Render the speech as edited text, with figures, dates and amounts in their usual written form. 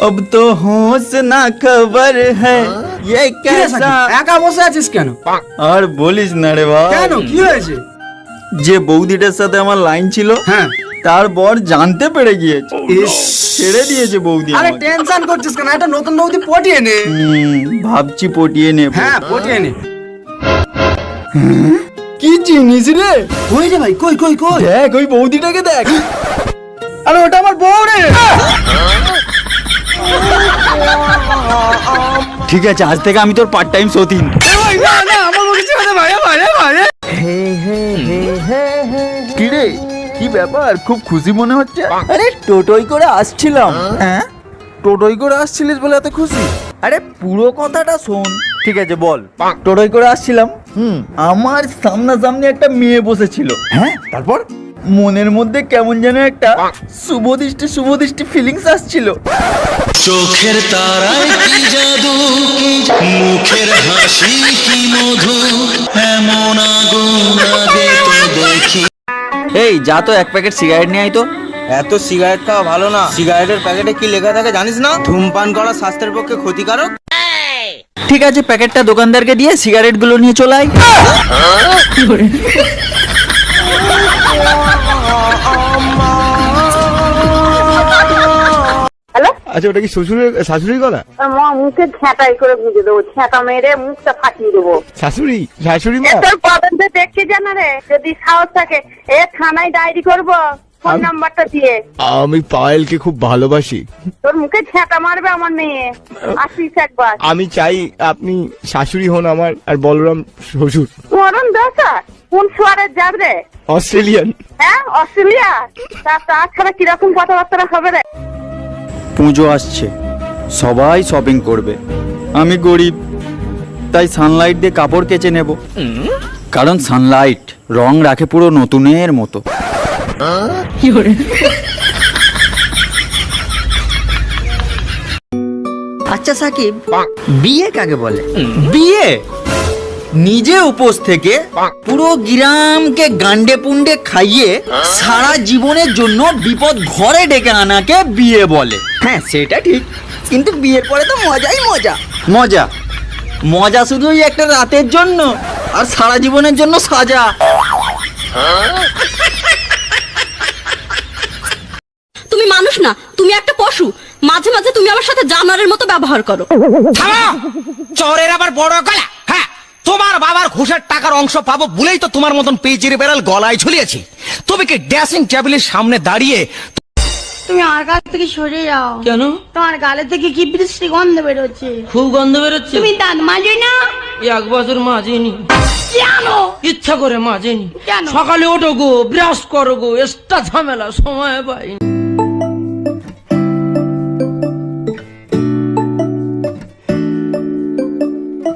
अब तो होश ना खबर है ये कैसा। একা বসে আছিস কেন? আর বলিস না রে ভাই। কেন, কি হয়েছে? যে বৌদিটার সাথে আমার লাইন ছিল, হ্যাঁ, তার বর জানতে পেরে গিয়েছে, ছেড়ে দিয়েছে বৌদি। আরে আমাকে। টেনশন করছিস কেন? একটা নতুন বৌদি পটিয়ে নে। ভাবছি পটিয়ে নেব। হ্যাঁ, পটিয়ে নে। কি জিনিস রে? কই রে ভাই, কই কই কই? দেখ ওই বৌদিটাকে দেখ। আরে ওটা আমার বউ রে। ঠিক আছে, আজ থেকে আমি তোর পার্ট টাইম সতীন। ভাই না না, আমার বউ কিছু হবে ভাই ভাই ভাই। কি রে, কি ব্যাপার? খুব খুশি মনে হচ্ছে। আরে টোটোই করে আসছিলাম। হ্যাঁ, টোটোই করে আসছিলিস বলে এত খুশি? আরে পুরো কথাটা শোন। ঠিক আছে বল। টোটোই করে আসছিলাম, আমার সামনাসামনি একটা মেয়ে বসেছিল। হ্যাঁ, তারপর মনের মধ্যে কেমন যেন একটা শুভ দৃষ্টি ফিলিংস আসছিল। চোখের তারায় কি জাদু, মুখের হাসি কি মধু, এমন আগুন আগে তো দেখি। এই যা তো এক প্যাকেট সিগারেট নিয়ে আয় তো। এত সিগারেট খাওয়া ভালো না। সিগারেটের প্যাকেটে কি লেখা থাকে জানিস না? ধূমপান করা স্বাস্থ্যের পক্ষে ক্ষতিকারক। ঠিক আছে, প্যাকেটটা দোকানদারকে দিয়ে সিগারেট গুলো নিয়ে চলে আয়। আচ্ছা, ওটা কি শাশুড়ি গলা? মা মুখে ঝ্যাঁটাই করে গুঁজে দেবো, ঝ্যাঁটা মেরে মুখটা ফাটিয়ে দেবো। শাশুড়ি মা? তোর তদন্তে দেখছি জানা রে, যদি সাহস থাকে এ থানায় ডায়েরি করবো ফোন নাম্বারটা দিয়ে। আমি পায়েলকে খুব ভালোবাসি। তোর মুখে ঝ্যাঁটা মারবে আমার মেয়ে, আসিস একবার। আমি চাই আপনি শাশুড়ি হন আমার, আর বলরাম শ্বশুর। মরণ দশা কোন সোয়ারের জাত রে? অস্ট্রেলিয়ান। হ্যাঁ, অস্ট্রেলিয়া? তাছাড়া কিরকম কথাবার্তা হবে রে? পুজো আসছে, সবাই শপিং করবে। আমি গরিব, তাই সানলাইট দিয়ে কাপড় কেচে নেব। কারণ সানলাইট রং রাখে পুরো নতুনের মতো। আচ্ছা সাকিব, বিয়ে কাকে বলে? বিয়ে নিজে উপোস থেকে পুরো গ্রামকে গান্ডে পুন্ডে খাইয়ে সারা জীবনের জন্য বিপদ ঘরে ডেকে আনাকে বিয়ে বলে। হ্যাঁ সেটা ঠিক, কিন্তু বিয়ের পরে তো মজাই মজা। মজা মজা শুধুই একটা রাতের জন্য, আর সারা জীবনের জন্য সাজা। তুমি মানুষ না, তুমি একটা পশু। মাঝে মাঝে তুমি আমার সাথে জানোয়ারের মতো ব্যবহার করো। চোরের আবার বড় গলা। হ্যাঁ, তোমার বাবার ঘুষের টাকার অংশ পাবো বলেই তো তোমার মতন পেঁচিরে বেড়াল গলায় ঝুলিয়েছি। তুমি কি ড্রেসিং টেবিলের সামনে দাঁড়িয়ে তুমি আমার কাছ থেকে সরে যাও। কেন? তোমার গালে থেকে কি বৃষ্টি গন্ধ বেরোচ্ছে। খুব গন্ধ বেরোচ্ছে। তুমি দাঁত মাজো না? 1 বছর মাজেনি। কেন? ইচ্ছা করে মাজেনি। কেন? সকালে ওঠো গো, ব্রাশ করো গো, এক্সট্রা ঝামেলা, সময় পাই।